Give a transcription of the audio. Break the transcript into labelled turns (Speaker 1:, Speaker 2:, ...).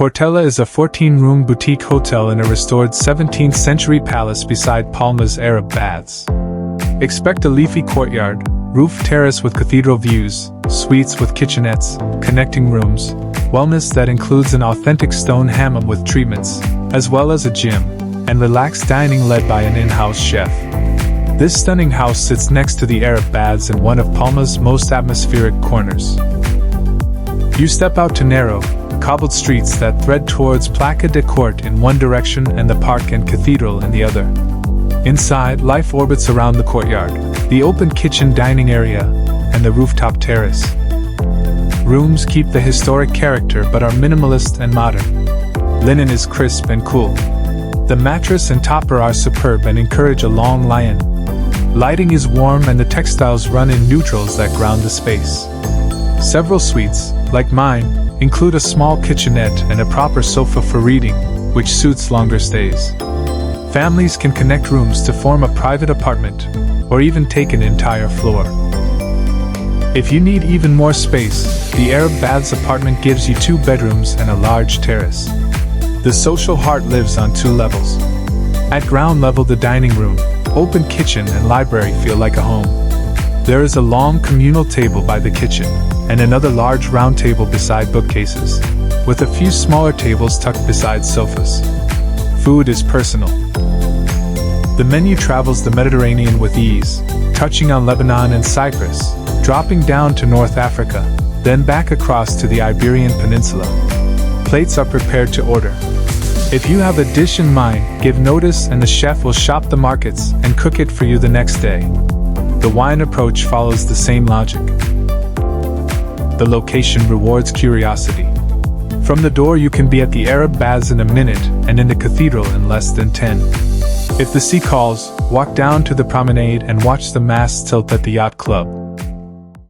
Speaker 1: Portella is a 14-room boutique hotel in a restored 17th-century palace beside Palma's Arab baths. Expect a leafy courtyard, roof terrace with cathedral views, suites with kitchenettes, connecting rooms, wellness that includes an authentic stone hammam with treatments, as well as a gym, and relaxed dining led by an in-house chef. This stunning house sits next to the Arab baths in one of Palma's most atmospheric corners. You step out to narrow, cobbled streets that thread towards Placa de Court in one direction and the park and cathedral in the other. Inside, life orbits around the courtyard, the open kitchen dining area, and the rooftop terrace. Rooms keep the historic character but are minimalist and modern. Linen is crisp and cool. The mattress and topper are superb and encourage a long lie-in. Lighting is warm and the textiles run in neutrals that ground the space. Several suites, like mine, include a small kitchenette and a proper sofa for reading, which suits longer stays. Families can connect rooms to form a private apartment, or even take an entire floor. If you need even more space, the Arab Baths apartment gives you 2 bedrooms and a large terrace. The social heart lives on 2 levels. At ground level, the dining room, open kitchen and library feel like a home. There is a long communal table by the kitchen, and another large round table beside bookcases, with a few smaller tables tucked beside sofas. Food is personal. The menu travels the Mediterranean with ease, touching on Lebanon and Cyprus, dropping down to North Africa, then back across to the Iberian Peninsula. Plates are prepared to order. If you have a dish in mind, give notice and the chef will shop the markets and cook it for you the next day. The wine approach follows the same logic. The location rewards curiosity. From the door you can be at the Arab Baths in a minute and in the cathedral in less than 10. If the sea calls, walk down to the promenade and watch the masts tilt at the yacht club.